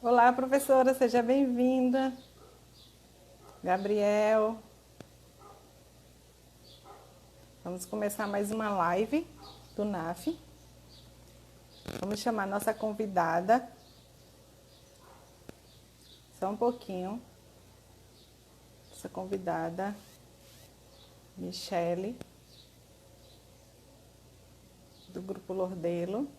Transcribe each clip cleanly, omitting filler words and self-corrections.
Olá, professora, seja bem-vinda. Gabriel, vamos começar mais uma live do NAF. Vamos chamar nossa convidada. Só um pouquinho. Nossa convidada, Michele, do Grupo Lordelo.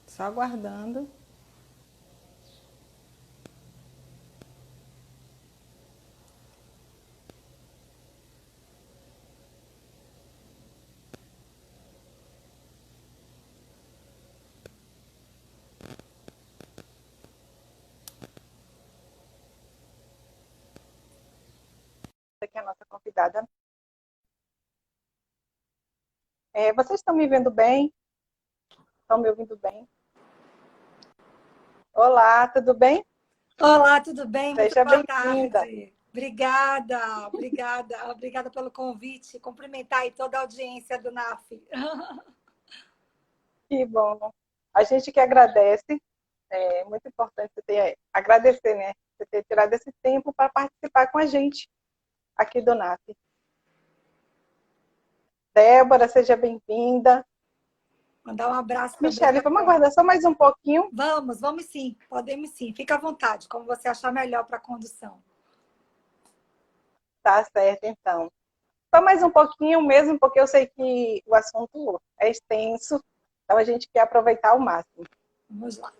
Só aguardando. Essa aqui é a nossa convidada. Vocês estão me vendo bem? Estão me ouvindo bem? Olá, tudo bem? Olá, tudo bem? Muito Seja boa bem-vinda. tarde. Obrigada pelo convite. Cumprimentar aí toda a audiência do NAF. Que bom. A gente que agradece. É muito importante você agradecer, né? Você ter tirado esse tempo para participar com a gente aqui do NAF. Débora, seja bem-vinda. Mandar um abraço também Michele, para vamos aguardar só mais um pouquinho. Vamos sim, podemos sim. Fica à vontade, como você achar melhor para a condução. Tá certo, então. Só mais um pouquinho mesmo, porque eu sei que o assunto é extenso, então a gente quer aproveitar ao máximo. Vamos lá.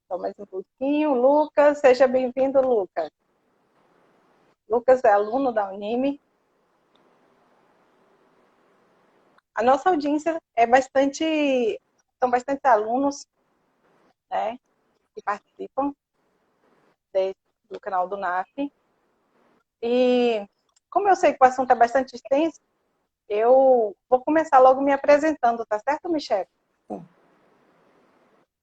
Só mais um pouquinho. Lucas, seja bem-vindo, Lucas. Lucas é aluno da Unime. A nossa audiência são bastante alunos, né, que participam do canal do NAF. E como eu sei que o assunto é bastante extenso, eu vou começar logo me apresentando, tá certo, Michele? Bom,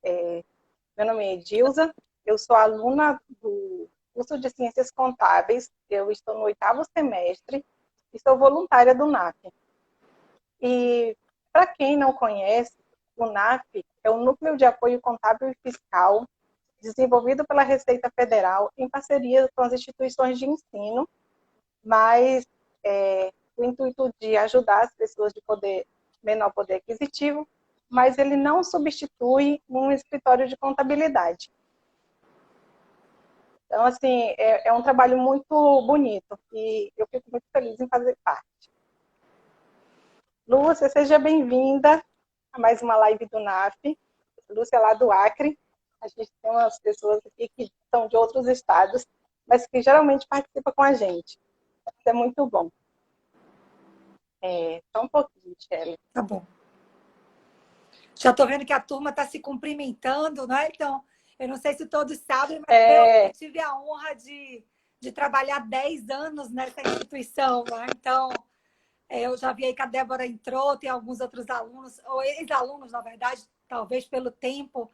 Meu nome é Edilza, eu sou aluna do curso de Ciências Contábeis, eu estou no 8º semestre e sou voluntária do NAF. E, para quem não conhece, o NAF é o Núcleo de Apoio Contábil e Fiscal, desenvolvido pela Receita Federal em parceria com as instituições de ensino, mas o intuito de ajudar as pessoas de menor poder aquisitivo, mas ele não substitui um escritório de contabilidade. Então, assim, é um trabalho muito bonito e eu fico muito feliz em fazer parte. Lúcia, seja bem-vinda a mais uma live do NAF. Lúcia é lá do Acre. A gente tem umas pessoas aqui que são de outros estados, mas que geralmente participam com a gente. Isso é muito bom. Só um pouquinho, Michele. tá bom. Já estou vendo que a turma está se cumprimentando, né? Então, eu não sei se todos sabem, mas eu tive a honra de trabalhar 10 anos nessa instituição, né? Então, eu já vi aí que a Débora entrou, tem alguns outros alunos, ou ex-alunos, na verdade, talvez pelo tempo,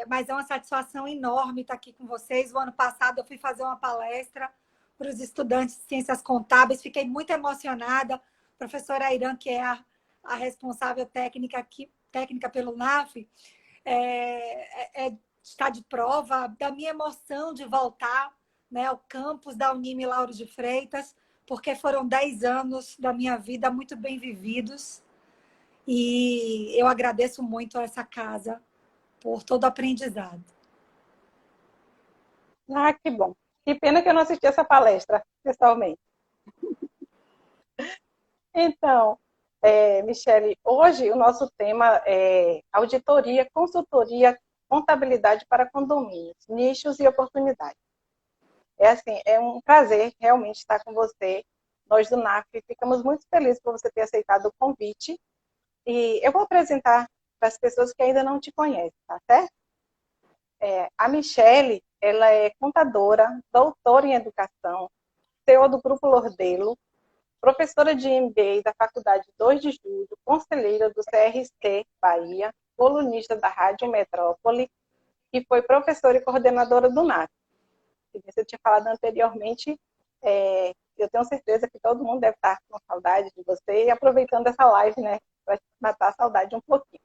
mas é uma satisfação enorme estar aqui com vocês. O ano passado eu fui fazer uma palestra para os estudantes de Ciências Contábeis, fiquei muito emocionada. A professora Irã, que é a responsável técnica pelo NAF, está de prova da minha emoção de voltar, né, ao campus da Unime Lauro de Freitas, porque foram 10 anos da minha vida muito bem vividos. E eu agradeço muito a essa casa por todo o aprendizado. Ah, que bom. Que pena que eu não assisti essa palestra, pessoalmente. Então, Michele, hoje o nosso tema é auditoria, consultoria, contabilidade para condomínios, nichos e oportunidades. É um prazer realmente estar com você. Nós do NAF ficamos muito felizes por você ter aceitado o convite. E eu vou apresentar para as pessoas que ainda não te conhecem, tá certo? A Michele, ela é contadora, doutora em educação, CEO do Grupo Lordelo, professora de MBA da Faculdade 2 de Julho, conselheira do CRC Bahia, colunista da Rádio Metrópole e foi professora e coordenadora do NAF. Eu tinha falado anteriormente, Eu tenho certeza que todo mundo deve estar com saudade de você e aproveitando essa live, né, para matar a saudade um pouquinho.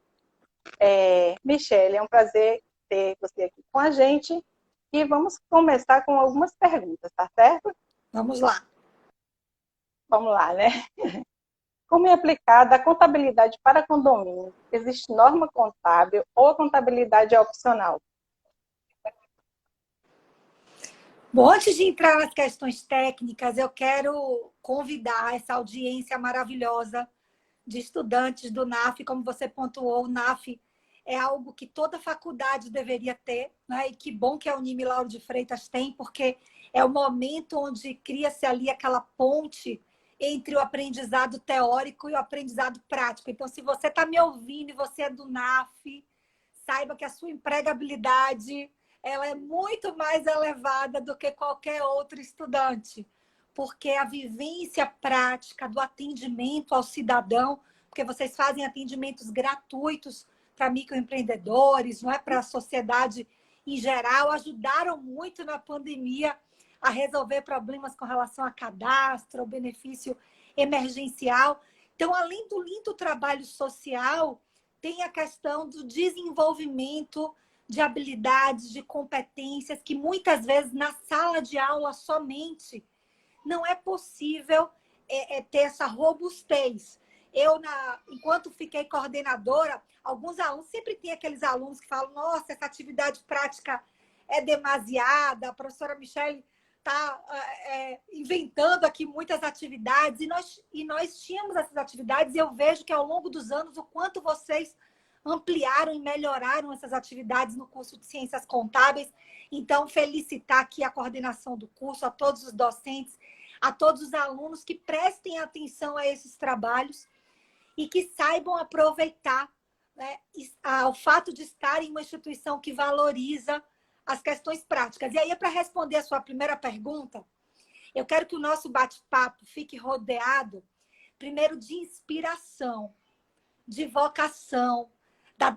Michele, é um prazer ter você aqui com a gente e vamos começar com algumas perguntas, tá certo? Vamos lá. Vamos lá, né? Como é aplicada a contabilidade para condomínio? Existe norma contábil ou a contabilidade é opcional? Bom, antes de entrar nas questões técnicas, eu quero convidar essa audiência maravilhosa de estudantes do NAF, como você pontuou, o NAF é algo que toda faculdade deveria ter, né? E que bom que a Unilauro de Freitas tem, porque é o momento onde cria-se ali aquela ponte entre o aprendizado teórico e o aprendizado prático. Então, se você está me ouvindo e você é do NAF, saiba que a sua empregabilidade ela é muito mais elevada do que qualquer outro estudante, porque a vivência prática do atendimento ao cidadão, porque vocês fazem atendimentos gratuitos para microempreendedores, não é, para a sociedade em geral, ajudaram muito na pandemia a resolver problemas com relação a cadastro, ao benefício emergencial. Então, além do lindo trabalho social, tem a questão do desenvolvimento de habilidades, de competências, que muitas vezes na sala de aula somente não é possível ter essa robustez. Enquanto fiquei coordenadora, alguns alunos, sempre tem aqueles alunos que falam, nossa, essa atividade prática é demasiada, a professora Michele está inventando aqui muitas atividades, e nós tínhamos essas atividades, e eu vejo que ao longo dos anos, o quanto vocês ampliaram e melhoraram essas atividades no curso de Ciências Contábeis. Então, felicitar aqui a coordenação do curso, a todos os docentes, a todos os alunos que prestem atenção a esses trabalhos e que saibam aproveitar, né, o fato de estar em uma instituição que valoriza as questões práticas. E aí, para responder a sua primeira pergunta, eu quero que o nosso bate-papo fique rodeado, primeiro, de inspiração, de vocação,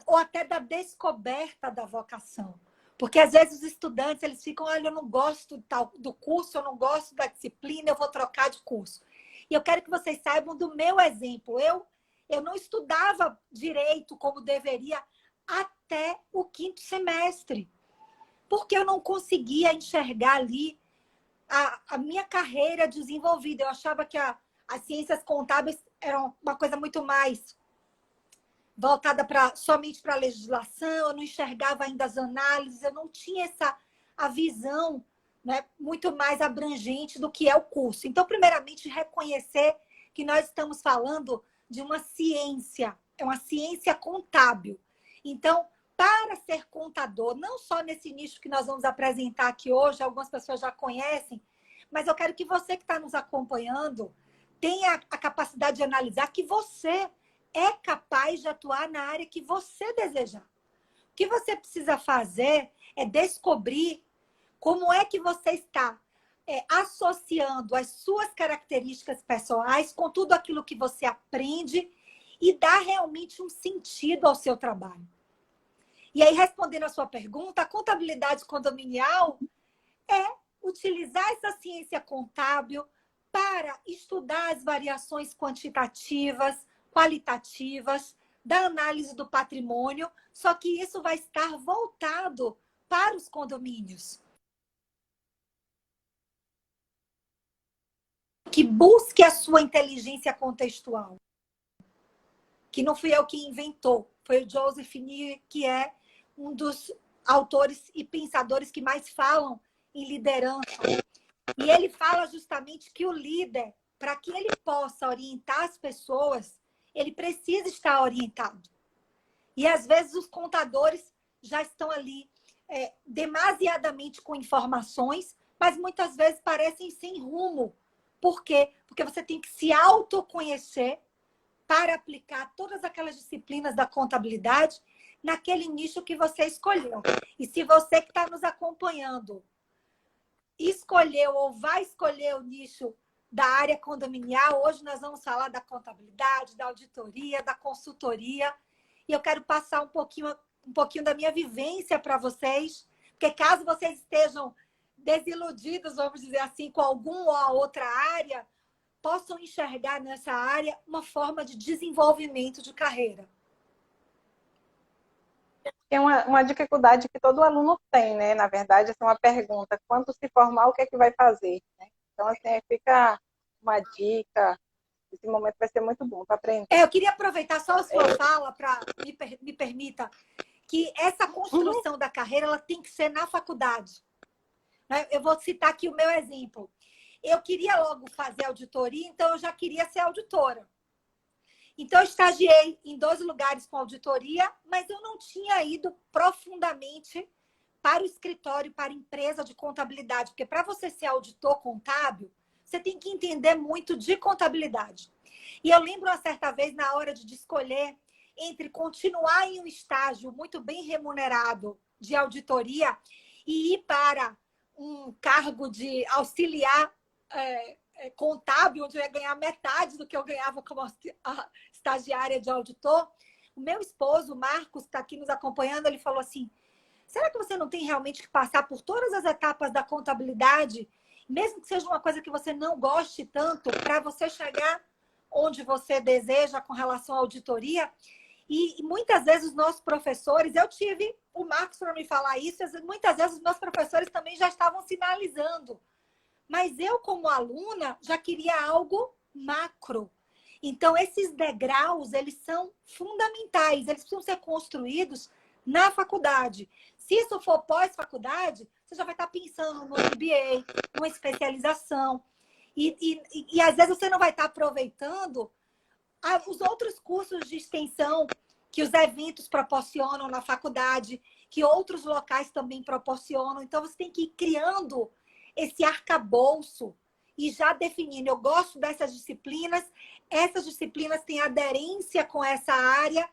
ou até da descoberta da vocação. Porque, às vezes, os estudantes eles ficam, olha, eu não gosto do curso, eu não gosto da disciplina, eu vou trocar de curso. E eu quero que vocês saibam do meu exemplo. Eu não estudava direito como deveria até o 5º semestre, porque eu não conseguia enxergar ali a minha carreira desenvolvida. Eu achava que as ciências contábeis eram uma coisa muito mais voltada somente para a legislação, eu não enxergava ainda as análises, eu não tinha a visão, né, muito mais abrangente do que é o curso. Então, primeiramente, reconhecer que nós estamos falando de uma ciência, é uma ciência contábil. Então, para ser contador, não só nesse nicho que nós vamos apresentar aqui hoje, algumas pessoas já conhecem, mas eu quero que você que está nos acompanhando tenha a capacidade de analisar que você é capaz de atuar na área que você desejar. O que você precisa fazer é descobrir como é que você está associando as suas características pessoais com tudo aquilo que você aprende e dar realmente um sentido ao seu trabalho. E aí, respondendo a sua pergunta, a contabilidade condominial é utilizar essa ciência contábil para estudar as variações quantitativas, qualitativas, da análise do patrimônio, só que isso vai estar voltado para os condomínios. Que busque a sua inteligência contextual. Que não fui eu que inventou, foi o Joseph Nye, que é um dos autores e pensadores que mais falam em liderança. E ele fala justamente que o líder, para que ele possa orientar as pessoas, ele precisa estar orientado. E, às vezes, os contadores já estão ali demasiadamente com informações, mas muitas vezes parecem sem rumo. Por quê? Porque você tem que se autoconhecer para aplicar todas aquelas disciplinas da contabilidade naquele nicho que você escolheu. E se você que está nos acompanhando escolheu ou vai escolher o nicho da área condominial, hoje nós vamos falar da contabilidade, da auditoria, da consultoria. E eu quero passar um pouquinho da minha vivência para vocês, porque caso vocês estejam desiludidos, vamos dizer assim, com alguma ou outra área, possam enxergar nessa área uma forma de desenvolvimento de carreira? Tem uma dificuldade que todo aluno tem, né? Na verdade, essa é uma pergunta. Quando se formar, o que é que vai fazer? Né? Então, assim, fica uma dica. Esse momento vai ser muito bom para aprender. Eu queria aproveitar só a sua fala para me permita que essa construção da carreira ela tem que ser na faculdade. Eu vou citar aqui o meu exemplo. Eu queria logo fazer auditoria, então eu já queria ser auditora. Então, eu estagiei em 2 lugares com auditoria, mas eu não tinha ido profundamente para o escritório, para a empresa de contabilidade, porque para você ser auditor contábil, você tem que entender muito de contabilidade. E eu lembro uma certa vez, na hora de escolher entre continuar em um estágio muito bem remunerado de auditoria e ir para um cargo de auxiliar contábil, onde eu ia ganhar metade do que eu ganhava como estagiária de auditor. O meu esposo, o Marcos, que está aqui nos acompanhando, ele falou assim, será que você não tem realmente que passar por todas as etapas da contabilidade, mesmo que seja uma coisa que você não goste tanto, para você chegar onde você deseja com relação à auditoria? E muitas vezes os nossos professores, eu tive o Marcos para me falar isso, muitas vezes os meus professores também já estavam sinalizando. Mas eu, como aluna, já queria algo macro. Então, esses degraus, eles são fundamentais, eles precisam ser construídos na faculdade. Se isso for pós-faculdade, você já vai estar pensando no MBA, numa especialização. E às vezes você não vai estar aproveitando os outros cursos de extensão que os eventos proporcionam na faculdade, que outros locais também proporcionam. Então, você tem que ir criando esse arcabouço e já definindo, eu gosto dessas disciplinas, essas disciplinas têm aderência com essa área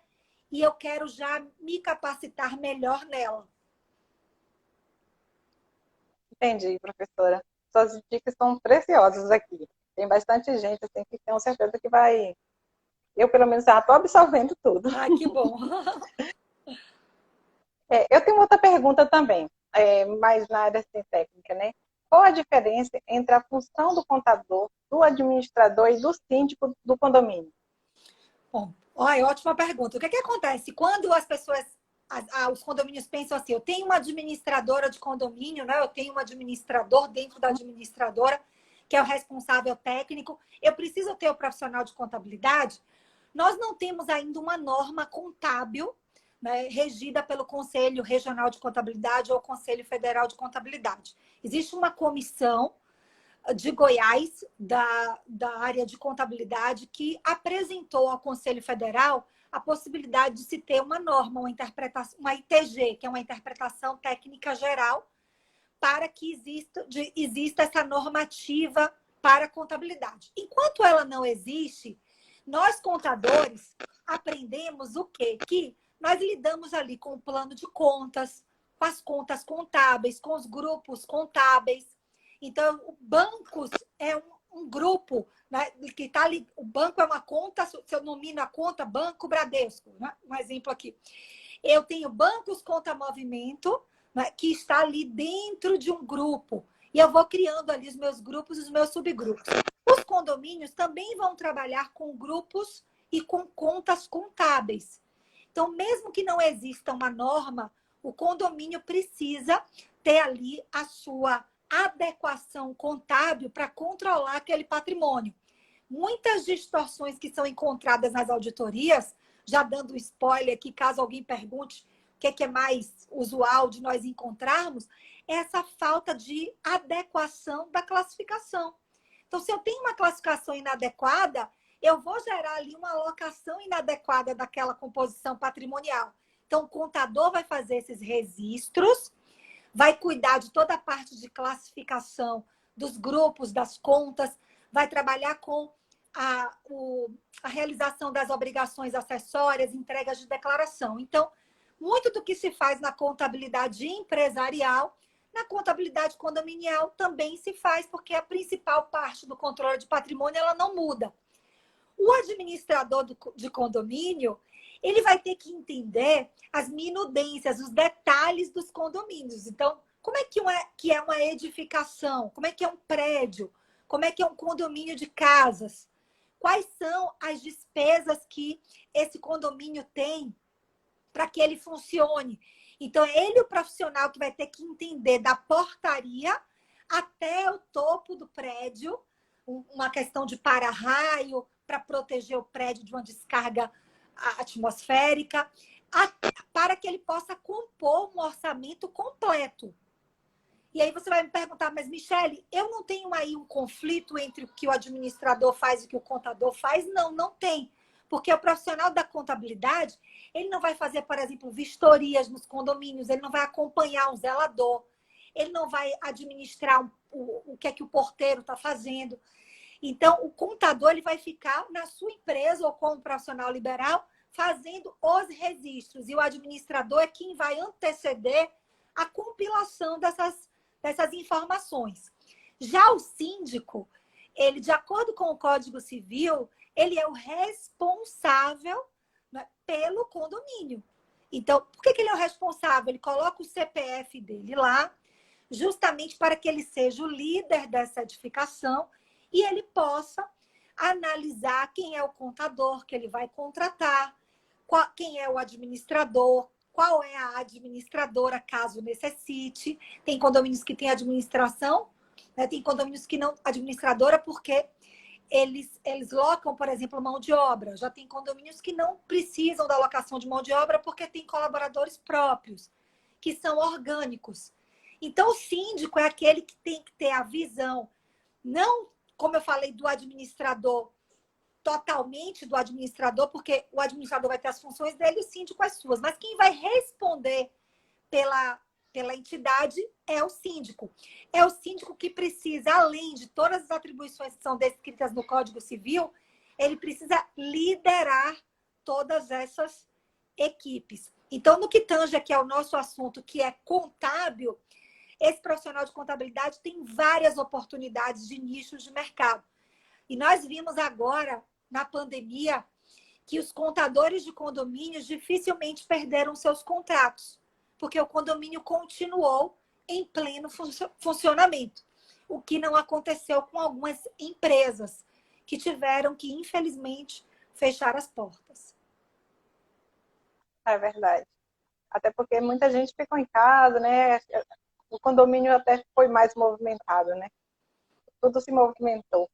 e eu quero já me capacitar melhor nela. Entendi, professora. Suas dicas são preciosas aqui. Tem bastante gente, assim, que tenho certeza que vai... Eu, pelo menos, já estou absorvendo tudo. Ai, que bom. Eu tenho outra pergunta também, mais na área assim, técnica, né? Qual a diferença entre a função do contador, do administrador e do síndico do condomínio? Bom, olha, ótima pergunta. O que acontece quando as pessoas, os condomínios pensam assim, eu tenho uma administradora de condomínio, né? Eu tenho um administrador dentro da administradora, que é o responsável técnico, eu preciso ter o profissional de contabilidade. Nós não temos ainda uma norma contábil, né, regida pelo Conselho Regional de Contabilidade ou Conselho Federal de Contabilidade. Existe uma comissão de Goiás, da área de contabilidade, que apresentou ao Conselho Federal a possibilidade de se ter uma norma, uma interpretação, uma ITG, que é uma interpretação técnica geral, para que exista essa normativa para a contabilidade. Enquanto ela não existe, nós, contadores, aprendemos o quê? Que nós lidamos ali com o plano de contas, com as contas contábeis, com os grupos contábeis. Então, o bancos é um grupo, né, que está ali. O banco é uma conta, se eu nomino a conta, Banco Bradesco, né? Um exemplo aqui. Eu tenho bancos conta movimento, né, que está ali dentro de um grupo. E eu vou criando ali os meus grupos e os meus subgrupos. Os condomínios também vão trabalhar com grupos e com contas contábeis. Então, mesmo que não exista uma norma, o condomínio precisa ter ali a sua adequação contábil para controlar aquele patrimônio. Muitas distorções que são encontradas nas auditorias, já dando spoiler aqui, caso alguém pergunte o que é mais usual de nós encontrarmos, é essa falta de adequação da classificação. Então, se eu tenho uma classificação inadequada, eu vou gerar ali uma alocação inadequada daquela composição patrimonial. Então, o contador vai fazer esses registros, vai cuidar de toda a parte de classificação dos grupos, das contas, vai trabalhar com a realização das obrigações acessórias, entregas de declaração. Então, muito do que se faz na contabilidade empresarial, na contabilidade condominial também se faz, porque a principal parte do controle de patrimônio ela não muda. O administrador de condomínio, ele vai ter que entender as minudências, os detalhes dos condomínios. Então, Como é que é uma edificação? Como é que é um prédio? Como é que é um condomínio de casas? Quais são as despesas que esse condomínio tem para que ele funcione? Então, é ele o profissional que vai ter que entender da portaria até o topo do prédio, uma questão de para-raio, para proteger o prédio de uma descarga atmosférica, para que ele possa compor um orçamento completo. E aí você vai me perguntar, mas Michele, eu não tenho aí um conflito entre o que o administrador faz e o que o contador faz? Não, não tem. Porque o profissional da contabilidade, ele não vai fazer, por exemplo, vistorias nos condomínios, ele não vai acompanhar um zelador, ele não vai administrar o que é que o porteiro está fazendo. Então, o contador ele vai ficar na sua empresa ou como profissional liberal fazendo os registros. E o administrador é quem vai anteceder a compilação dessas informações. Já o síndico, ele, de acordo com o Código Civil, ele é o responsável, né, pelo condomínio. Então, por que ele é o responsável? Ele coloca o CPF dele lá, justamente para que ele seja o líder dessa edificação e ele possa analisar quem é o contador que ele vai contratar, quem é o administrador, qual é a administradora, caso necessite. Tem condomínios que têm administração, né? Tem condomínios que não administradora, porque eles locam, por exemplo, mão de obra. Já tem condomínios que não precisam da locação de mão de obra porque tem colaboradores próprios, que são orgânicos. Então, o síndico é aquele que tem que ter a visão, não, como eu falei, do administrador, totalmente do administrador, porque o administrador vai ter as funções dele e o síndico as suas. Mas quem vai responder pela entidade é o síndico. É o síndico que precisa, além de todas as atribuições que são descritas no Código Civil, ele precisa liderar todas essas equipes. Então, no que tange aqui ao nosso assunto, que é contábil, esse profissional de contabilidade tem várias oportunidades de nichos de mercado. E nós vimos agora, na pandemia, que os contadores de condomínios dificilmente perderam seus contratos, porque o condomínio continuou em pleno funcionamento, o que não aconteceu com algumas empresas que tiveram que, infelizmente, fechar as portas. É verdade. Até porque muita gente ficou em casa, né? O condomínio até foi mais movimentado, né? Tudo se movimentou.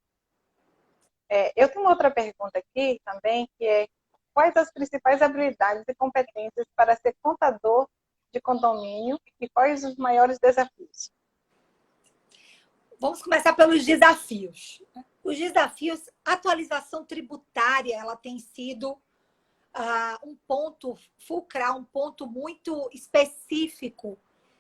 Eu tenho uma outra pergunta aqui também, que é: quais as principais habilidades e competências para ser contador de condomínio e quais os maiores desafios? Vamos começar pelos desafios. Os desafios, a atualização tributária, ela tem sido um ponto fulcral, um ponto muito específico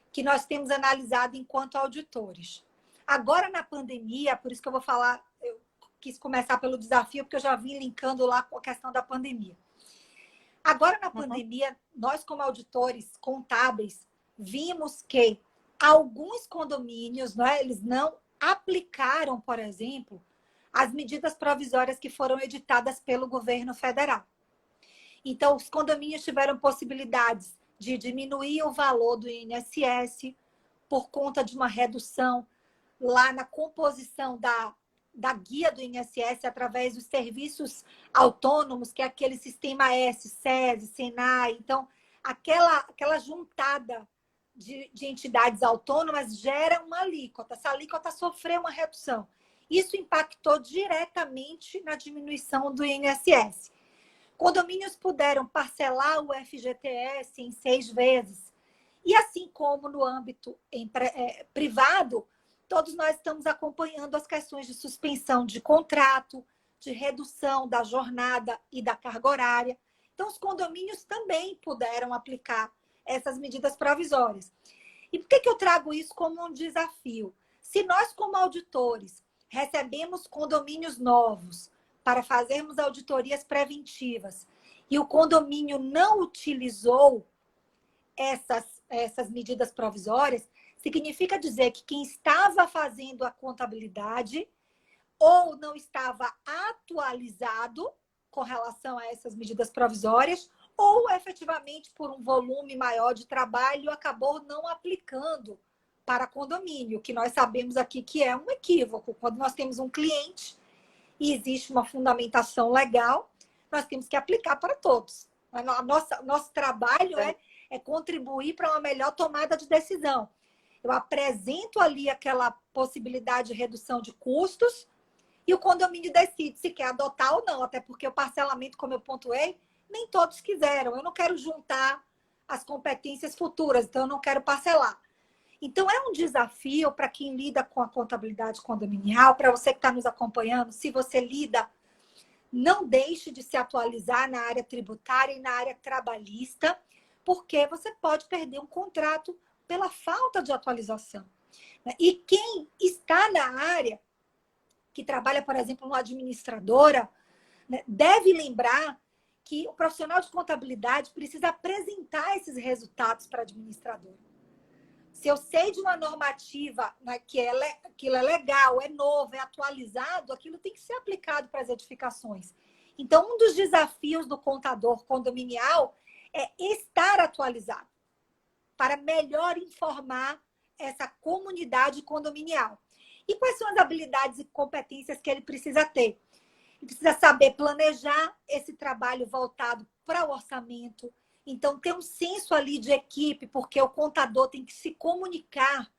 que nós temos analisado enquanto auditores. Agora, na pandemia, por isso que eu vou falar, eu quis começar pelo desafio, porque eu já vim linkando lá com a questão da pandemia. Agora, na pandemia, nós, como auditores contábeis, vimos que alguns condomínios, né, eles não aplicaram, por exemplo, as medidas provisórias que foram editadas pelo governo federal. Então, os condomínios tiveram possibilidades de diminuir o valor do INSS por conta de uma redução lá na composição da guia do INSS através dos serviços autônomos, que é aquele sistema S, SESI, SENAI. Então, aquela juntada de entidades autônomas gera uma alíquota. Essa alíquota sofreu uma redução. Isso impactou diretamente na diminuição do INSS. Condomínios puderam parcelar o FGTS em 6 vezes. E assim como no âmbito privado, todos nós estamos acompanhando as questões de suspensão de contrato, de redução da jornada e da carga horária. Então, os condomínios também puderam aplicar essas medidas provisórias. E por que eu trago isso como um desafio? Se nós, como auditores, recebemos condomínios novos para fazermos auditorias preventivas e o condomínio não utilizou essas medidas provisórias, significa dizer que quem estava fazendo a contabilidade ou não estava atualizado com relação a essas medidas provisórias, ou efetivamente por um volume maior de trabalho acabou não aplicando para condomínio, que nós sabemos aqui que é um equívoco. Quando nós temos um cliente e existe uma fundamentação legal, nós temos que aplicar para todos. Nosso trabalho é contribuir para uma melhor tomada de decisão. Eu apresento ali aquela possibilidade de redução de custos e o condomínio decide se quer adotar ou não, até porque o parcelamento, como eu pontuei, nem todos quiseram. Eu não quero juntar as competências futuras, então eu não quero parcelar. Então, é um desafio para quem lida com a contabilidade condominial, para você que está nos acompanhando, se você lida, não deixe de se atualizar na área tributária e na área trabalhista, porque você pode perder um contrato pela falta de atualização. E quem está na área, que trabalha, por exemplo, numa administradora, deve lembrar que o profissional de contabilidade precisa apresentar esses resultados para a administradora. Se eu sei de uma normativa, né, que aquilo é legal, é novo, é atualizado, aquilo tem que ser aplicado para as edificações. Então, um dos desafios do contador condominial é estar atualizado para melhor informar essa comunidade condominial. E quais são as habilidades e competências que ele precisa ter? Ele precisa saber planejar esse trabalho voltado para o orçamento. Então, ter um senso ali de equipe, porque o contador tem que se comunicar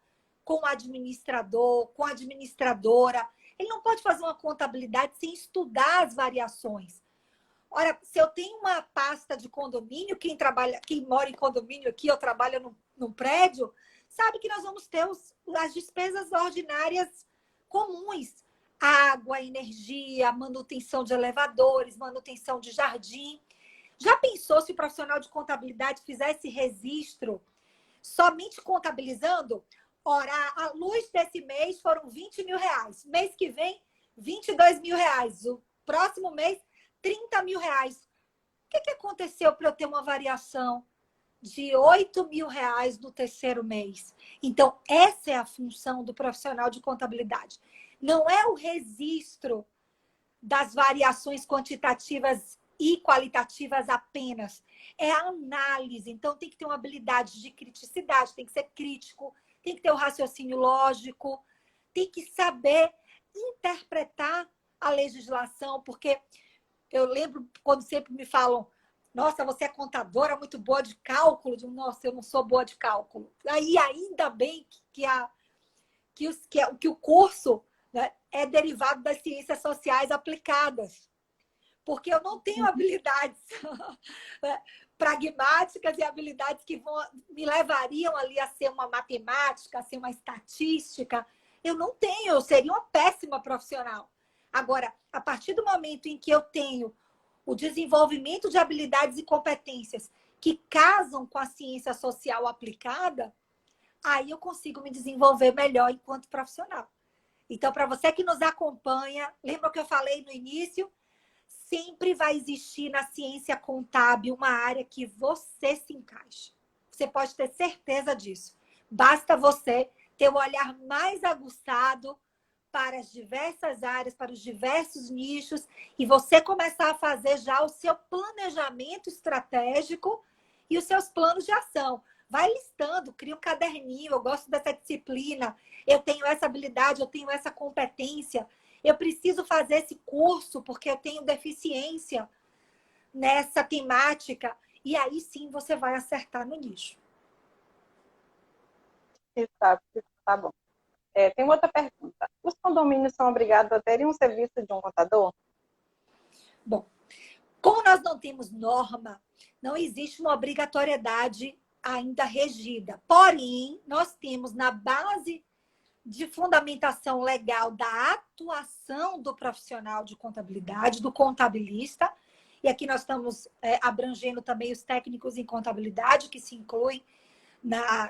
com o administrador, com a administradora. Ele não pode fazer uma contabilidade sem estudar as variações. Ora, se eu tenho uma pasta de condomínio, quem mora em condomínio aqui, eu trabalho num prédio, sabe que nós vamos ter as despesas ordinárias comuns. Água, energia, manutenção de elevadores, manutenção de jardim. Já pensou se o profissional de contabilidade fizesse registro somente contabilizando? Ora, a luz desse mês foram 20 mil reais. Mês que vem, 22 mil reais. O próximo mês, 30 mil reais. O que aconteceu para eu ter uma variação de 8 mil reais no terceiro mês? Então, essa é a função do profissional de contabilidade. Não é o registro das variações quantitativas e qualitativas apenas. É a análise. Então, tem que ter uma habilidade de criticidade, tem que ser crítico, tem que ter o raciocínio lógico, tem que saber interpretar a legislação, porque eu lembro quando sempre me falam, nossa, você é contadora muito boa de cálculo. Nossa, eu não sou boa de cálculo. Aí, ainda bem que o curso, né, é derivado das ciências sociais aplicadas. Porque eu não tenho habilidades pragmáticas e habilidades que me levariam ali a ser uma matemática, a ser uma estatística. Eu não tenho, eu seria uma péssima profissional. Agora, a partir do momento em que eu tenho o desenvolvimento de habilidades e competências que casam com a ciência social aplicada, aí eu consigo me desenvolver melhor enquanto profissional. Então, para você que nos acompanha, lembra o que eu falei no início? Sempre vai existir na ciência contábil uma área que você se encaixa. Você pode ter certeza disso. Basta você ter o olhar mais aguçado para as diversas áreas, para os diversos nichos, e você começar a fazer já o seu planejamento estratégico e os seus planos de ação. Vai listando, cria um caderninho, eu gosto dessa disciplina, eu tenho essa habilidade, eu tenho essa competência, eu preciso fazer esse curso porque eu tenho deficiência nessa temática. E aí sim você vai acertar no nicho. Tá bom. Tem outra pergunta. Os condomínios são obrigados a terem um serviço de um contador? Bom, como nós não temos norma, não existe uma obrigatoriedade ainda regida. Porém, nós temos na base de fundamentação legal da atuação do profissional de contabilidade, do contabilista, e aqui nós estamos abrangendo também os técnicos em contabilidade, que se incluem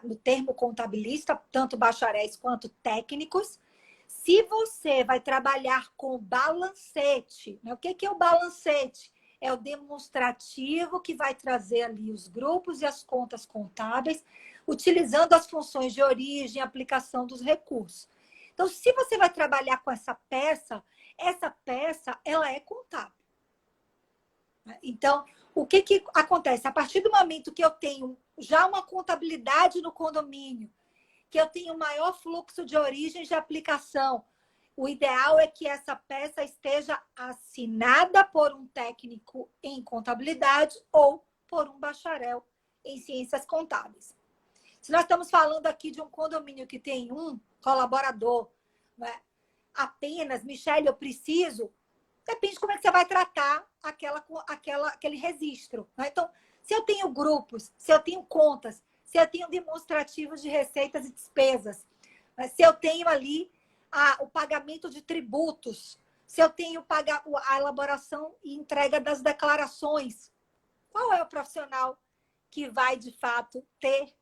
no termo contabilista, tanto bacharéis quanto técnicos. Se você vai trabalhar com balancete, né? O que é o balancete? É o demonstrativo que vai trazer ali os grupos e as contas contábeis, utilizando as funções de origem e aplicação dos recursos. Então, se você vai trabalhar com essa peça ela é contábil. Então, o que acontece? A partir do momento que eu tenho já uma contabilidade no condomínio, que eu tenho maior fluxo de origens de aplicação. O ideal é que essa peça esteja assinada por um técnico em contabilidade ou por um bacharel em ciências contábeis. Se nós estamos falando aqui de um condomínio que tem um colaborador, né, apenas, Michele, eu preciso, depende de como é que você vai tratar aquele registro. Né? Então, se eu tenho grupos, se eu tenho contas, se eu tenho demonstrativos de receitas e despesas, né, se eu tenho ali o pagamento de tributos, se eu tenho a elaboração e entrega das declarações, qual é o profissional que vai, de fato, ter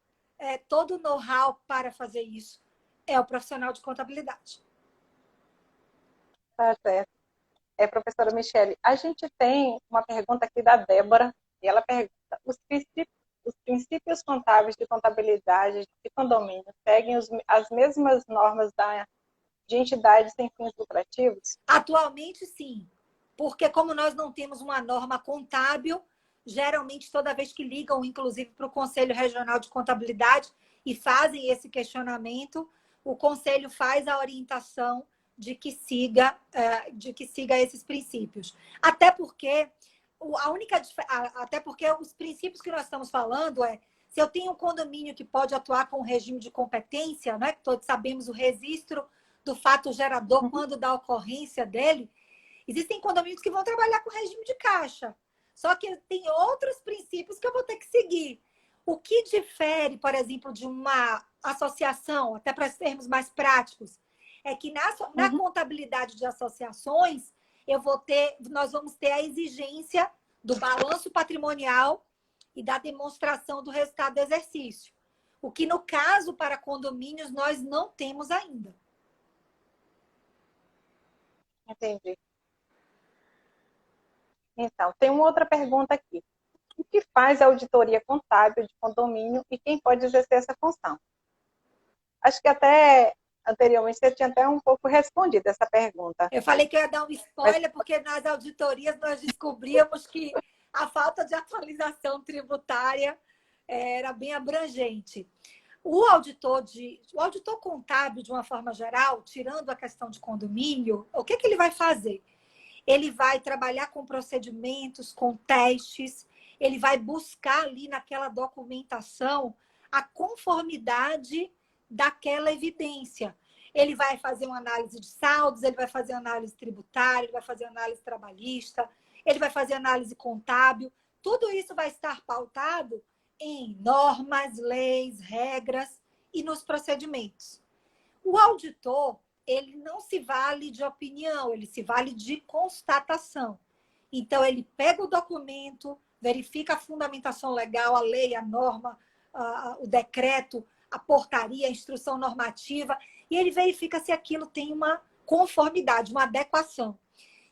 todo o know-how para fazer isso? É o profissional de contabilidade. Tá certo. Professora Michele, a gente tem uma pergunta aqui da Débora, e ela pergunta, os princípios contábeis de contabilidade de condomínio seguem as mesmas normas de entidades sem fins lucrativos? Atualmente, sim. Porque como nós não temos uma norma contábil, geralmente toda vez que ligam, inclusive para o Conselho Regional de Contabilidade, e fazem esse questionamento, o Conselho faz a orientação de que siga esses princípios. Até porque os princípios que nós estamos falando se eu tenho um condomínio que pode atuar com regime de competência, né? Todos sabemos o registro do fato gerador quando da ocorrência dele, existem condomínios que vão trabalhar com regime de caixa. Só que tem outros princípios que eu vou ter que seguir. O que difere, por exemplo, de uma associação, até para termos mais práticos, é que na contabilidade de associações, nós vamos ter a exigência do balanço patrimonial e da demonstração do resultado do exercício. O que, no caso, para condomínios, nós não temos ainda. Entendi. Então, tem uma outra pergunta aqui. O que faz a auditoria contábil de condomínio e quem pode exercer essa função? Acho que até anteriormente você tinha até um pouco respondido essa pergunta. Eu falei que eu ia dar um spoiler, porque nas auditorias nós descobríamos que a falta de atualização tributária era bem abrangente. O auditor contábil, de uma forma geral, tirando a questão de condomínio, o que ele vai fazer? Ele vai trabalhar com procedimentos, com testes, ele vai buscar ali naquela documentação a conformidade daquela evidência. Ele vai fazer uma análise de saldos, ele vai fazer análise tributária, ele vai fazer análise trabalhista, ele vai fazer análise contábil. Tudo isso vai estar pautado em normas, leis, regras e nos procedimentos. O auditor, ele não se vale de opinião, ele se vale de constatação. Então, ele pega o documento, verifica a fundamentação legal, a lei, a norma, o decreto, a portaria, a instrução normativa, e ele verifica se aquilo tem uma conformidade, uma adequação.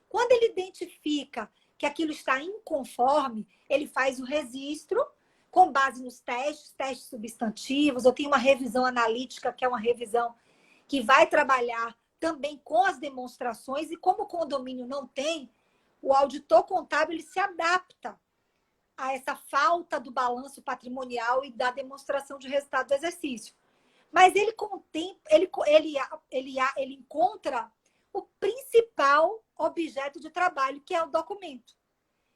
Quando ele identifica que aquilo está inconforme, ele faz o registro com base nos testes substantivos. Eu tenho uma revisão analítica, que é uma revisão que vai trabalhar também com as demonstrações, e como o condomínio não tem, o auditor contábil ele se adapta a essa falta do balanço patrimonial e da demonstração de resultado do exercício. Mas ele encontra o principal objeto de trabalho, que é o documento.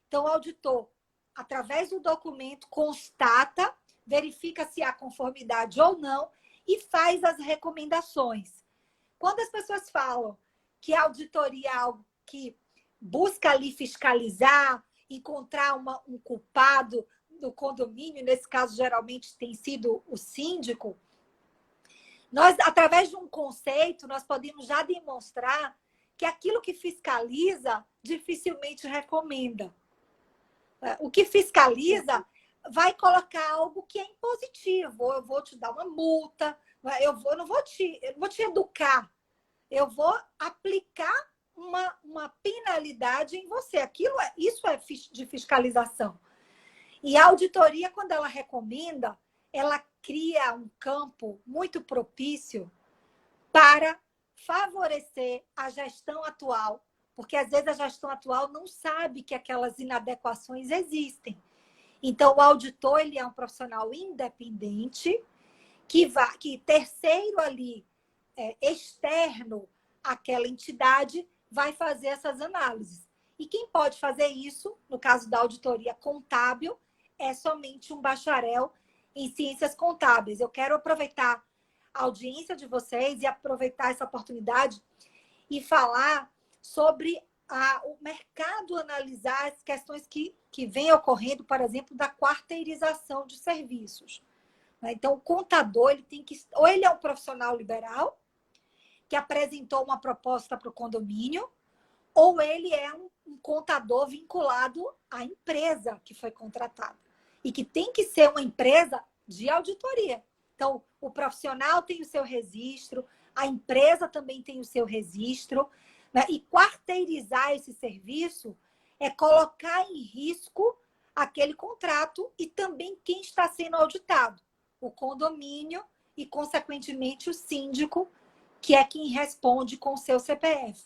Então, o auditor, através do documento, constata, verifica se há conformidade ou não e faz as recomendações. Quando as pessoas falam que a auditoria é algo que busca ali fiscalizar, encontrar um culpado do condomínio, nesse caso, geralmente tem sido o síndico, nós, através de um conceito, nós podemos já demonstrar que aquilo que fiscaliza dificilmente recomenda. O que fiscaliza vai colocar algo que é impositivo. Eu vou te dar uma multa, eu não vou te educar, eu vou aplicar uma penalidade em você. Isso é de fiscalização. E a auditoria, quando ela recomenda, ela cria um campo muito propício para favorecer a gestão atual, porque às vezes a gestão atual não sabe que aquelas inadequações existem. Então, o auditor ele é um profissional independente que terceiro ali, externo àquela entidade, vai fazer essas análises. E quem pode fazer isso, no caso da auditoria contábil, é somente um bacharel em ciências contábeis. Eu quero aproveitar a audiência de vocês e aproveitar essa oportunidade e falar sobre o mercado, analisar as questões que vem ocorrendo, por exemplo, da quarteirização de serviços. Então, o contador, ele tem que... Ou ele é um profissional liberal, que apresentou uma proposta para o condomínio, ou ele é um contador vinculado à empresa que foi contratada. E que tem que ser uma empresa de auditoria. Então, o profissional tem o seu registro, a empresa também tem o seu registro, né? E quarteirizar esse serviço é colocar em risco aquele contrato e também quem está sendo auditado, o condomínio e, consequentemente, o síndico, que é quem responde com o seu CPF.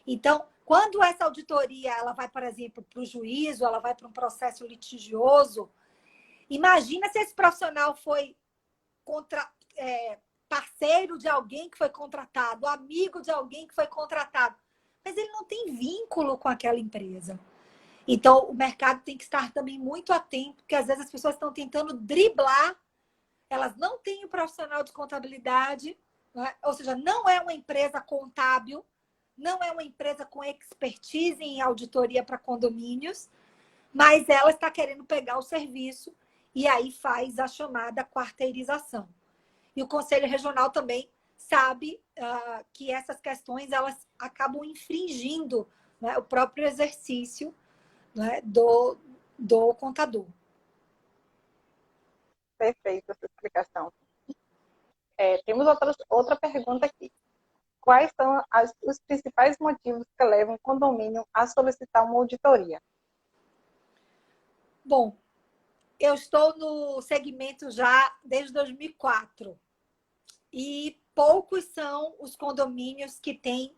Então, quando essa auditoria ela vai, por exemplo, para o juízo, ela vai para um processo litigioso, imagina se esse profissional foi parceiro de alguém que foi contratado, amigo de alguém que foi contratado, mas ele não tem vínculo com aquela empresa. Então, o mercado tem que estar também muito atento, porque às vezes as pessoas estão tentando driblar, elas não têm o profissional de contabilidade, né? Ou seja, não é uma empresa contábil, não é uma empresa com expertise em auditoria para condomínios, mas ela está querendo pegar o serviço e aí faz a chamada quarteirização. E o Conselho Regional também sabe que essas questões elas acabam infringindo, né, o próprio exercício, né, do contador. Perfeito essa explicação. Temos outra pergunta aqui. Quais são os principais motivos que levam o condomínio a solicitar uma auditoria? Bom, eu estou no segmento já desde 2004 e poucos são os condomínios que têm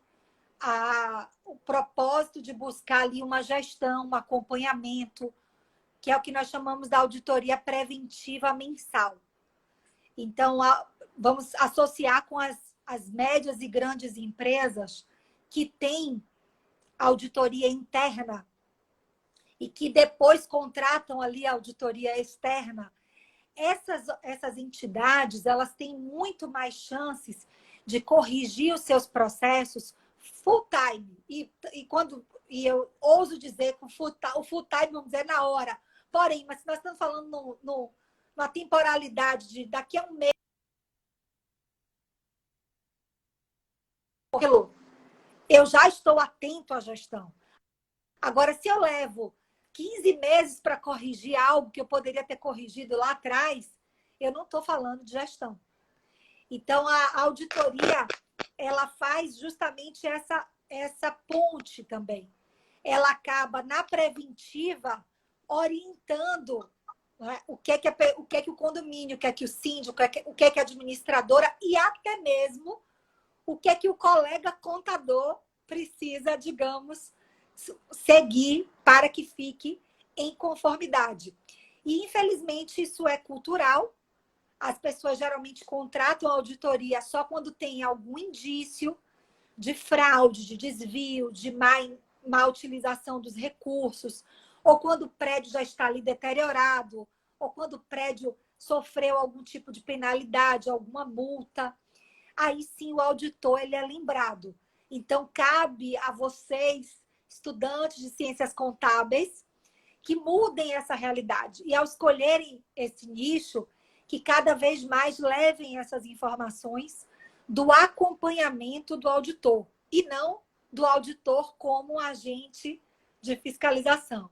o propósito de buscar ali uma gestão, um acompanhamento, que é o que nós chamamos da auditoria preventiva mensal. Então, vamos associar com as médias e grandes empresas que têm auditoria interna e que depois contratam ali a auditoria externa. Essas entidades, elas têm muito mais chances de corrigir os seus processos full time. E eu ouso dizer que o full time, vamos dizer, na hora. Porém, mas se nós estamos falando numa temporalidade de daqui a um mês, eu já estou atento à gestão. Agora, se eu levo 15 meses para corrigir algo que eu poderia ter corrigido lá atrás, eu não estou falando de gestão. Então, a auditoria, ela faz justamente essa ponte também. Ela acaba, na preventiva, orientando, né, o que é que o condomínio, o que é que o síndico, o que é que a administradora e até mesmo o que é que o colega contador precisa, digamos, seguir para que fique em conformidade. E, infelizmente, isso é cultural. As pessoas geralmente contratam a auditoria só quando tem algum indício de fraude, de desvio, de má utilização dos recursos, ou quando o prédio já está ali deteriorado, ou quando o prédio sofreu algum tipo de penalidade, alguma multa. Aí sim o auditor ele é lembrado. Então, cabe a vocês, estudantes de ciências contábeis, que mudem essa realidade. E ao escolherem esse nicho, que cada vez mais levem essas informações do acompanhamento do auditor, e não do auditor como agente de fiscalização.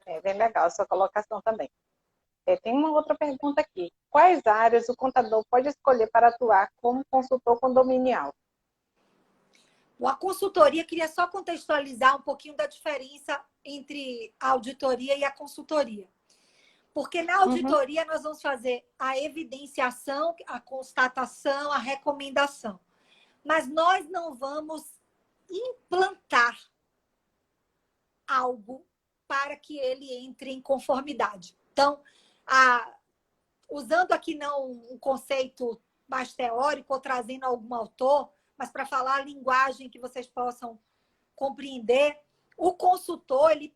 É bem legal a sua colocação também. Tem uma outra pergunta aqui. Quais áreas o contador pode escolher para atuar como consultor condominial? A consultoria, queria só contextualizar um pouquinho da diferença entre a auditoria e a consultoria. Porque na auditoria nós vamos fazer a evidenciação, a constatação, a recomendação. Mas nós não vamos implantar algo para que ele entre em conformidade. Então, usando aqui não um conceito mais teórico ou trazendo algum autor, mas para falar a linguagem que vocês possam compreender, o consultor, ele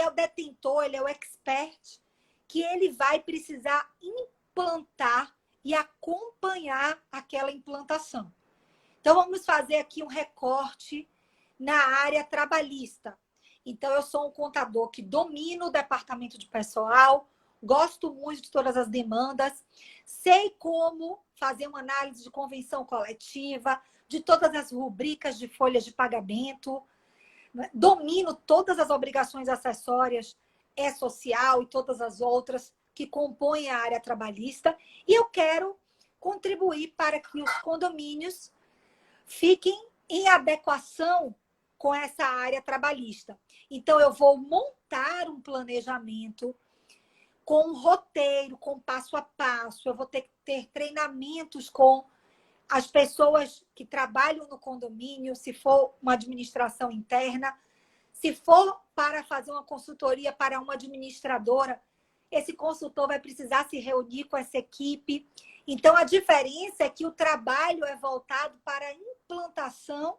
é o detentor, ele é o expert, que ele vai precisar implantar e acompanhar aquela implantação. Então, vamos fazer aqui um recorte na área trabalhista. Então, eu sou um contador que domino o departamento de pessoal, gosto muito de todas as demandas, sei como fazer uma análise de convenção coletiva, de todas as rubricas de folhas de pagamento, domino todas as obrigações acessórias, social e todas as outras que compõem a área trabalhista, e eu quero contribuir para que os condomínios fiquem em adequação com essa área trabalhista. Então, eu vou montar um planejamento com um roteiro, com passo a passo. Eu vou ter que ter treinamentos com as pessoas que trabalham no condomínio, se for uma administração interna, se for para fazer uma consultoria para uma administradora, esse consultor vai precisar se reunir com essa equipe. Então, a diferença é que o trabalho é voltado para a implantação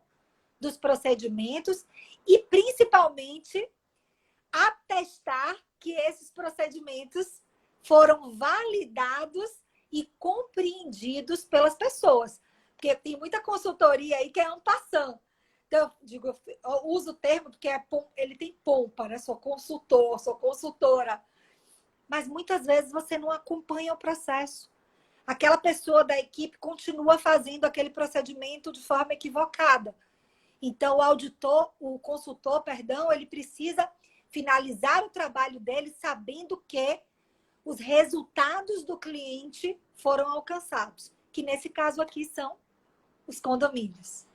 dos procedimentos e, principalmente, atestar que esses procedimentos foram validados e compreendidos pelas pessoas. Porque tem muita consultoria aí que é en passant. Então, eu uso o termo porque ele tem pompa, né? Sou consultor, sou consultora. Mas muitas vezes você não acompanha o processo. Aquela pessoa da equipe continua fazendo aquele procedimento de forma equivocada. Então, o consultor, ele precisa finalizar o trabalho dele sabendo que os resultados do cliente foram alcançados, que nesse caso aqui são os condomínios.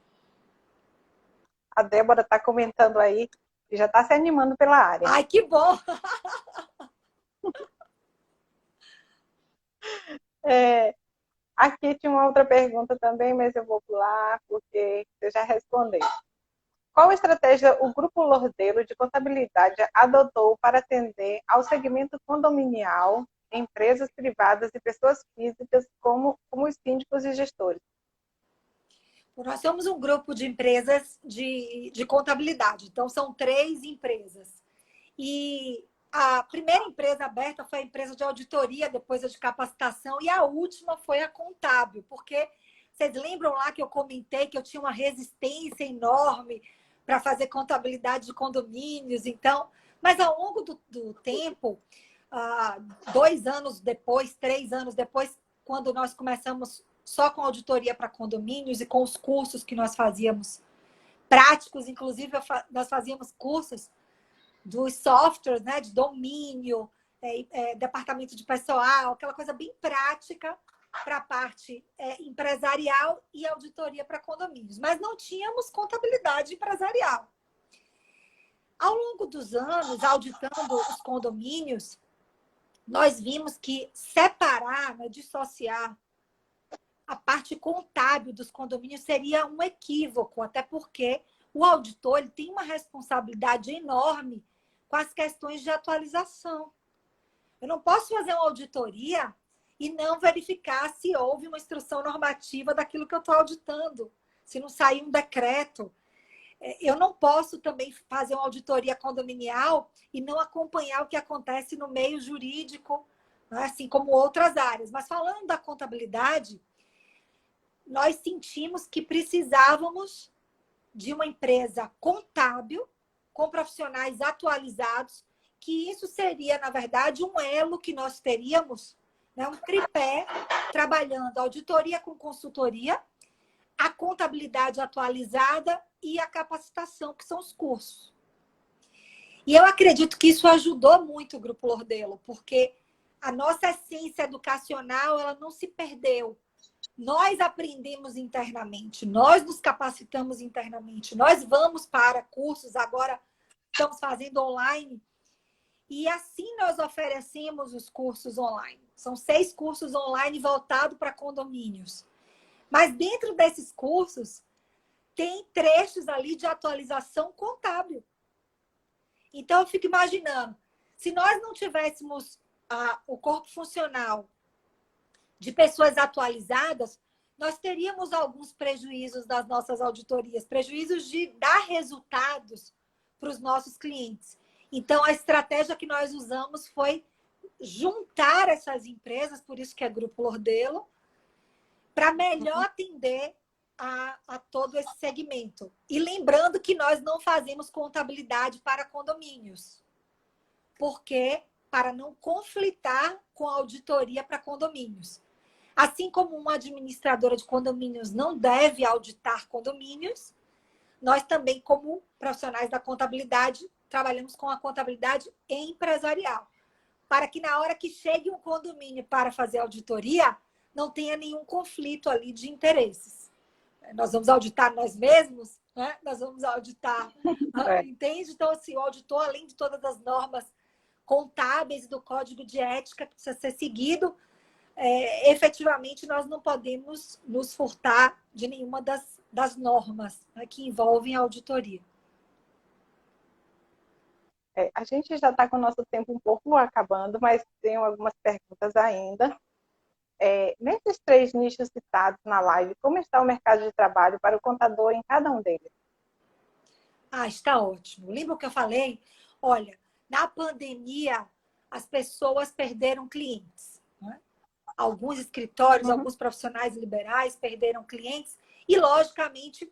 A Débora está comentando aí e já está se animando pela área. Ai, que bom! Aqui tinha uma outra pergunta também, mas eu vou pular porque você já respondeu. Qual estratégia o Grupo Lordelo de Contabilidade adotou para atender ao segmento condominial, empresas privadas e pessoas físicas, como os síndicos e gestores? Nós somos um grupo de empresas de contabilidade, então são 3 empresas. E a primeira empresa aberta foi a empresa de auditoria, depois a de capacitação, e a última foi a contábil, porque vocês lembram lá que eu comentei que eu tinha uma resistência enorme para fazer contabilidade de condomínios, então, mas ao longo do tempo, 2 anos depois, 3 anos depois, quando nós começamos só com auditoria para condomínios e com os cursos que nós fazíamos práticos, inclusive nós fazíamos cursos dos softwares, né, de domínio, departamento de pessoal, aquela coisa bem prática para a parte empresarial e auditoria para condomínios. Mas não tínhamos contabilidade empresarial. Ao longo dos anos, auditando os condomínios, nós vimos que separar, né, dissociar a parte contábil dos condomínios seria um equívoco, até porque o auditor ele tem uma responsabilidade enorme com as questões de atualização. Eu não posso fazer uma auditoria e não verificar se houve uma instrução normativa daquilo que eu estou auditando, se não saiu um decreto. Eu não posso também fazer uma auditoria condominial e não acompanhar o que acontece no meio jurídico, assim como outras áreas. Mas falando da contabilidade, nós sentimos que precisávamos de uma empresa contábil, com profissionais atualizados, que isso seria, na verdade, um elo que nós teríamos, né, um tripé, trabalhando a auditoria com consultoria, a contabilidade atualizada e a capacitação, que são os cursos. E eu acredito que isso ajudou muito o Grupo Lordelo, porque a nossa essência educacional ela não se perdeu. Nós aprendemos internamente, nós nos capacitamos internamente, nós vamos para cursos, agora estamos fazendo online, e assim nós oferecemos os cursos online. São 6 cursos online voltados para condomínios. Mas dentro desses cursos, tem trechos ali de atualização contábil. Então, eu fico imaginando, se nós não tivéssemos o corpo funcional de pessoas atualizadas, nós teríamos alguns prejuízos das nossas auditorias, prejuízos de dar resultados para os nossos clientes. Então, a estratégia que nós usamos foi juntar essas empresas, por isso que é Grupo Lordelo, para melhor atender a todo esse segmento. E lembrando que nós não fazemos contabilidade para condomínios, porque para não conflitar com a auditoria para condomínios. Assim como uma administradora de condomínios não deve auditar condomínios, nós também, como profissionais da contabilidade, trabalhamos com a contabilidade empresarial, para que na hora que chegue um condomínio para fazer auditoria, não tenha nenhum conflito ali de interesses. Nós vamos auditar nós mesmos, né? Nós vamos auditar, entende? Então, assim, o auditor, além de todas as normas contábeis do código de ética que precisa ser seguido, efetivamente nós não podemos nos furtar de nenhuma das normas, né, que envolvem a auditoria. A gente já está com o nosso tempo um pouco acabando, mas tenho algumas perguntas ainda. Nesses 3 nichos citados na live, como está o mercado de trabalho para o contador em cada um deles? Está ótimo. Lembra o que eu falei? Olha, na pandemia, as pessoas perderam clientes, né? Alguns escritórios, alguns profissionais liberais perderam clientes e, logicamente,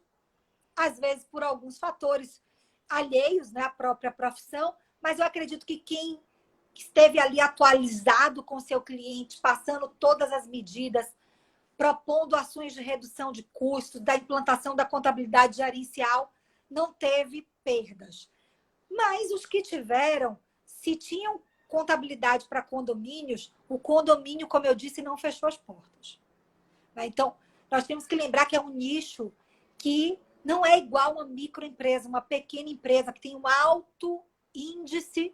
às vezes por alguns fatores alheios, né, à própria profissão, mas eu acredito que quem esteve ali atualizado com seu cliente, passando todas as medidas, propondo ações de redução de custos, da implantação da contabilidade gerencial, não teve perdas. Mas os que tiveram, se tinham contabilidade para condomínios, o condomínio, como eu disse, não fechou as portas. Então, nós temos que lembrar que é um nicho que não é igual uma microempresa, uma pequena empresa que tem um alto índice,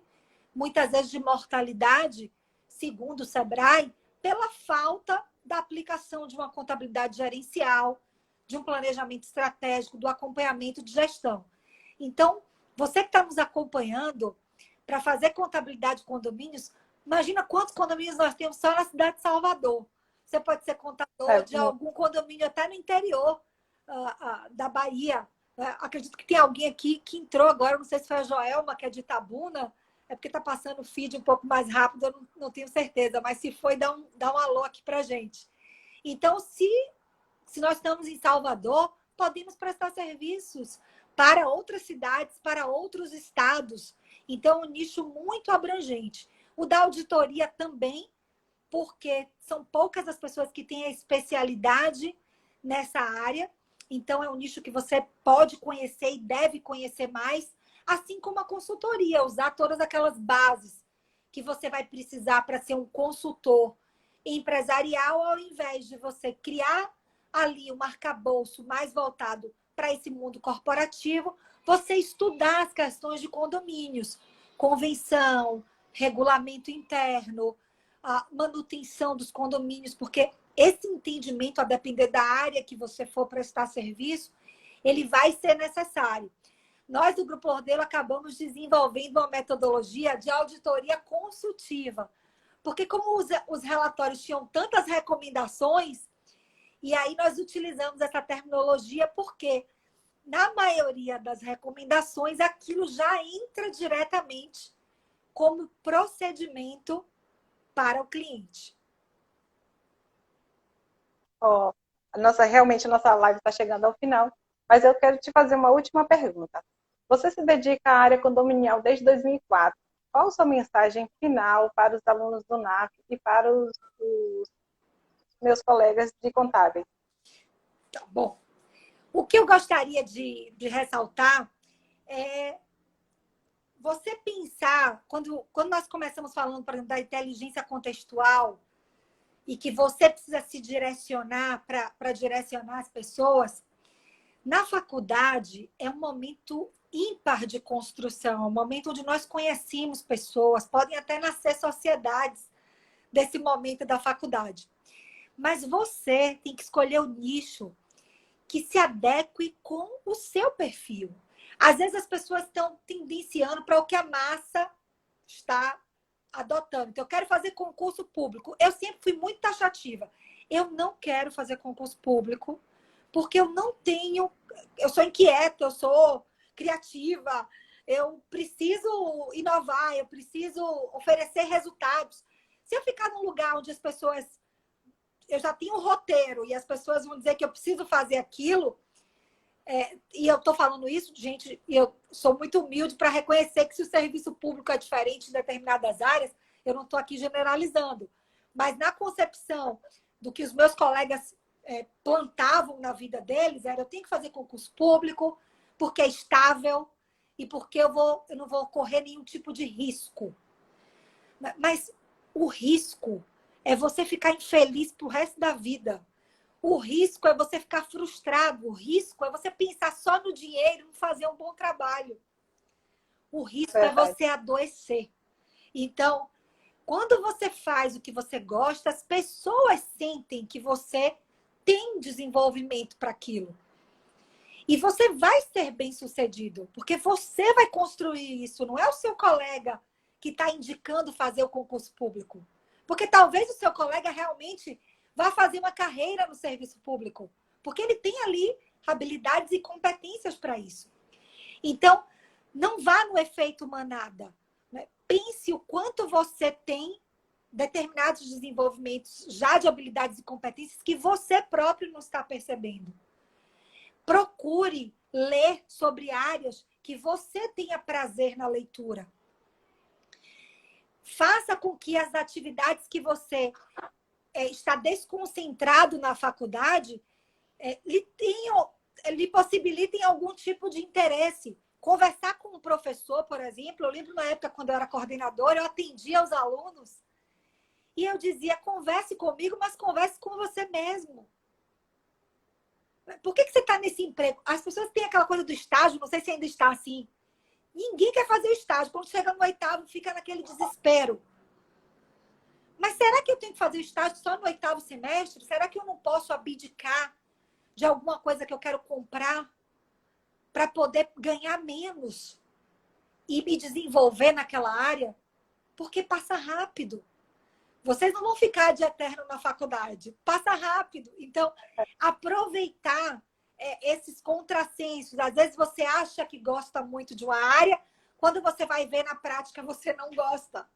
muitas vezes, de mortalidade, segundo o Sebrae, pela falta da aplicação de uma contabilidade gerencial, de um planejamento estratégico, do acompanhamento de gestão. Então, você que está nos acompanhando, para fazer contabilidade de condomínios, imagina quantos condomínios nós temos só na cidade de Salvador. Você pode ser contador de algum condomínio até no interior da Bahia. Acredito que tem alguém aqui que entrou agora, não sei se foi a Joelma, que é de Itabuna, é porque está passando o feed um pouco mais rápido, eu não tenho certeza, mas se foi, dá um alô aqui para a gente. Então, se nós estamos em Salvador, podemos prestar serviços para outras cidades, para outros estados. Então, é um nicho muito abrangente. O da auditoria também, porque são poucas as pessoas que têm a especialidade nessa área. Então, é um nicho que você pode conhecer e deve conhecer mais, assim como a consultoria, usar todas aquelas bases que você vai precisar para ser um consultor empresarial, ao invés de você criar ali um arcabouço mais voltado para esse mundo corporativo, você estudar as questões de condomínios, convenção, regulamento interno, a manutenção dos condomínios, porque esse entendimento, a depender da área que você for prestar serviço, ele vai ser necessário. Nós, do Grupo Lordelo, acabamos desenvolvendo uma metodologia de auditoria consultiva, porque como os relatórios tinham tantas recomendações, e aí nós utilizamos essa terminologia porque, na maioria das recomendações, aquilo já entra diretamente como procedimento para o cliente. Realmente a nossa live está chegando ao final, mas eu quero te fazer uma última pergunta. Você se dedica à área condominial desde 2004. Qual a sua mensagem final para os alunos do NAF e para os meus colegas de contábeis? Tá bom. O que eu gostaria de ressaltar é você pensar, quando nós começamos falando, por exemplo, da inteligência contextual, e que você precisa se direcionar para direcionar as pessoas, na faculdade é um momento ímpar de construção, é um momento onde nós conhecemos pessoas, podem até nascer sociedades desse momento da faculdade. Mas você tem que escolher o nicho que se adeque com o seu perfil. Às vezes as pessoas estão tendenciando para o que a massa está adotando. Então, eu quero fazer concurso público. Eu sempre fui muito taxativa. eu não quero fazer concurso público, porque eu não tenho... Eu sou inquieta, eu sou criativa, eu preciso inovar, eu preciso oferecer resultados. Se eu ficar num lugar onde as pessoas... Eu já tenho um roteiro e as pessoas vão dizer que eu preciso fazer aquilo, e eu estou falando isso, gente, e eu sou muito humilde para reconhecer que se o serviço público é diferente em determinadas áreas, eu não estou aqui generalizando. Mas na concepção do que os meus colegas plantavam na vida deles, era eu tenho que fazer concurso público, porque é estável e porque eu não vou correr nenhum tipo de risco. Mas o risco é você ficar infeliz pro resto da vida. O risco é você ficar frustrado. O risco é você pensar só no dinheiro e não fazer um bom trabalho. O risco é você adoecer. Então, quando você faz o que você gosta, as pessoas sentem que você tem desenvolvimento para aquilo. E você vai ser bem-sucedido, porque você vai construir isso, não é o seu colega que está indicando fazer o concurso público. Porque talvez o seu colega realmente vá fazer uma carreira no serviço público, porque ele tem ali habilidades e competências para isso. Então, não vá no efeito manada. Né? Pense o quanto você tem determinados desenvolvimentos já de habilidades e competências que você próprio não está percebendo. Procure ler sobre áreas que você tenha prazer na leitura. Faça com que as atividades que você está desconcentrado na faculdade lhe possibilitem algum tipo de interesse. Conversar com um professor, por exemplo, eu lembro na época quando eu era coordenadora, eu atendia os alunos e eu dizia, converse comigo, mas converse com você mesmo. Por que você está nesse emprego? As pessoas têm aquela coisa do estágio, não sei se ainda está assim. Ninguém quer fazer o estágio. Quando chega no 8º, fica naquele desespero. Mas será que eu tenho que fazer o estágio só no 8º semestre? Será que eu não posso abdicar de alguma coisa que eu quero comprar para poder ganhar menos e me desenvolver naquela área? Porque passa rápido. Vocês não vão ficar de eterno na faculdade. Passa rápido. Então, aproveitar esses contrassensos. Às vezes você acha que gosta muito de uma área, quando você vai ver na prática, você não gosta.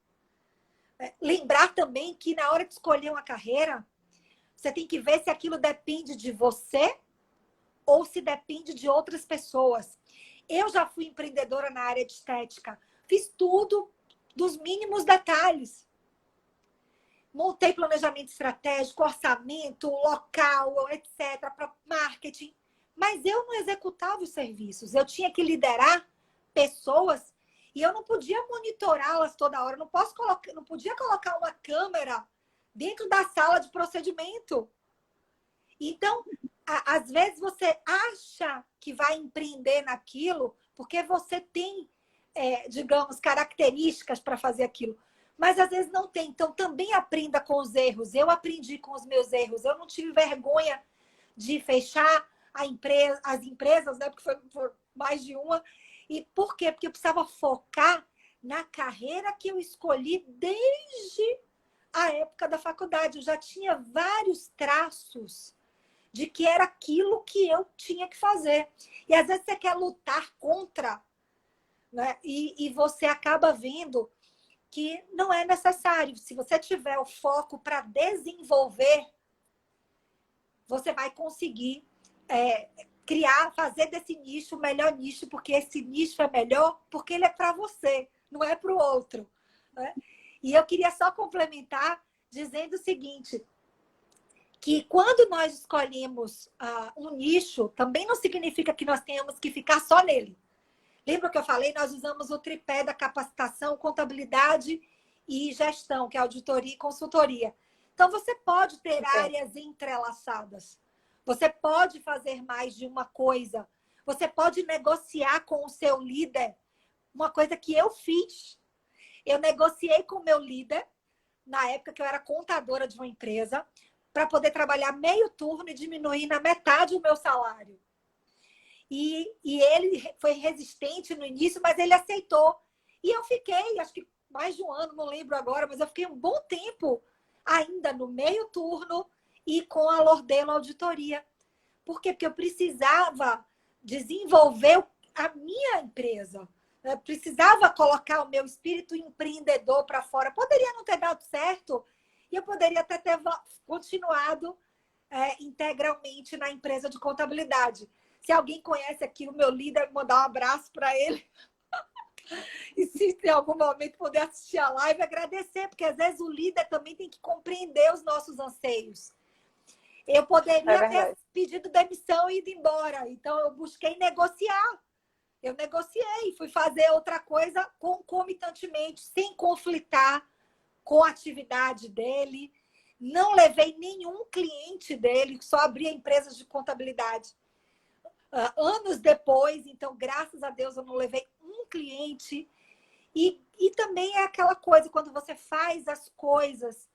Lembrar também que na hora de escolher uma carreira, você tem que ver se aquilo depende de você ou se depende de outras pessoas. Eu já fui empreendedora na área de estética. Fiz tudo dos mínimos detalhes. Montei planejamento estratégico, orçamento, local, etc., para marketing. Mas eu não executava os serviços. Eu tinha que liderar pessoas e eu não podia monitorá-las toda hora. Não podia colocar uma câmera dentro da sala de procedimento. Então, às vezes você acha que vai empreender naquilo porque você tem, digamos, características para fazer aquilo. Mas às vezes não tem. Então, também aprenda com os erros. Eu aprendi com os meus erros. Eu não tive vergonha de fechar as empresas, né? Porque foi mais de uma. E por quê? Porque eu precisava focar na carreira que eu escolhi desde a época da faculdade. Eu já tinha vários traços de que era aquilo que eu tinha que fazer. E às vezes você quer lutar contra, né? E você acaba vendo que não é necessário. Se você tiver o foco para desenvolver, você vai conseguir fazer desse nicho o melhor nicho, porque esse nicho é melhor porque ele é para você, não é para o outro. Né? E eu queria só complementar dizendo o seguinte, que quando nós escolhemos um nicho, também não significa que nós tenhamos que ficar só nele. Lembra que eu falei? Nós usamos o tripé da capacitação, contabilidade e gestão, que é auditoria e consultoria. Então, você pode ter áreas entrelaçadas. Você pode fazer mais de uma coisa. Você pode negociar com o seu líder. Uma coisa que eu fiz. Eu negociei com o meu líder, na época que eu era contadora de uma empresa, para poder trabalhar meio turno e diminuir na metade o meu salário. E ele foi resistente no início, mas ele aceitou. E eu fiquei, acho que mais de um ano, não lembro agora, mas eu fiquei um bom tempo ainda no meio turno e com a Lordelo Auditoria. Por quê? Porque eu precisava desenvolver a minha empresa. Eu precisava colocar o meu espírito empreendedor para fora. Poderia não ter dado certo e eu poderia até ter continuado integralmente na empresa de contabilidade. Se alguém conhece aqui o meu líder, mandar um abraço para ele. E se em algum momento puder assistir a live, agradecer, porque às vezes o líder também tem que compreender os nossos anseios. Eu poderia ter pedido demissão e ido embora. Então, eu busquei negociar. Eu negociei, fui fazer outra coisa concomitantemente, sem conflitar com a atividade dele. Não levei nenhum cliente dele, só abri empresas de contabilidade. Anos depois, então, graças a Deus, eu não levei um cliente. E também é aquela coisa, quando você faz as coisas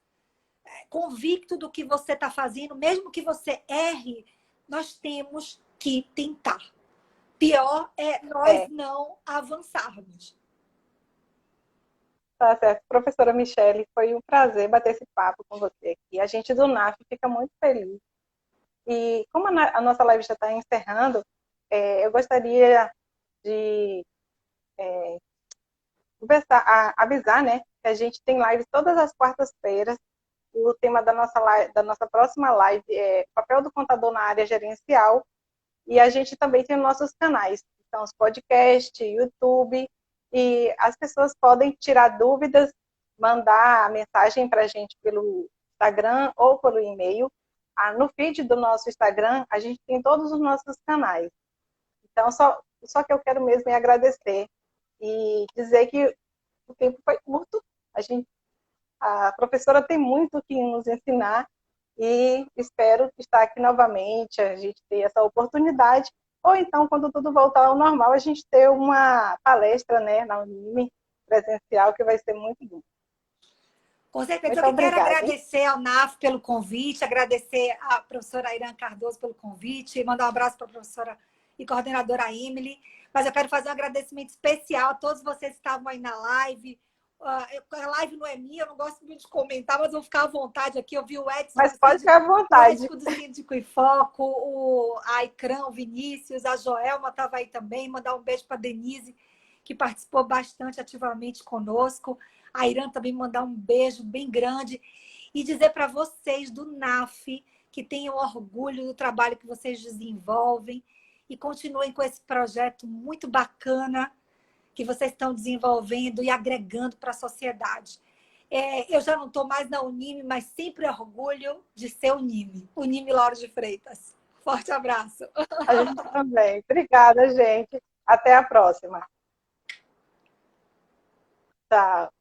convicto do que você está fazendo, mesmo que você erre, nós temos que tentar. Pior é nós não avançarmos. Tá certo. Professora Michele, foi um prazer bater esse papo com você aqui. A gente do NAF fica muito feliz. E como a nossa live já está encerrando, eu gostaria de avisar, né, que a gente tem live todas as quartas-feiras. O tema da nossa próxima live é papel do contador na área gerencial. E a gente também tem nossos canais, então os podcasts, YouTube, e as pessoas podem tirar dúvidas, mandar mensagem para a gente pelo Instagram ou pelo e-mail. No feed do nosso Instagram, a gente tem todos os nossos canais. Então, só que eu quero mesmo agradecer e dizer que o tempo foi curto. A professora tem muito que nos ensinar e espero estar aqui novamente, a gente ter essa oportunidade, ou então, quando tudo voltar ao normal, a gente ter uma palestra, né, na Unime, presencial, que vai ser muito bom. Com certeza. Eu quero agradecer ao NAF pelo convite, agradecer à professora Irã Cardoso pelo convite, mandar um abraço para a professora e coordenadora Emily, mas eu quero fazer um agradecimento especial a todos vocês que estavam aí na live. A live não é minha, eu não gosto muito de comentar, mas vou ficar à vontade aqui. Eu vi o Edson, mas pode ficar à vontade. O Edson do Síndico em Foco, a Icrã, o Vinícius, a Joelma estava aí também. Mandar um beijo para a Denise, que participou bastante ativamente conosco. A Irã também mandar um beijo bem grande. E dizer para vocês do NAF que tenham orgulho do trabalho que vocês desenvolvem e continuem com esse projeto muito bacana que vocês estão desenvolvendo e agregando para a sociedade. Eu já não estou mais na Unime, mas sempre orgulho de ser Unime. Unime Lauro de Freitas. Forte abraço. A gente também. Obrigada, gente. Até a próxima. Tchau.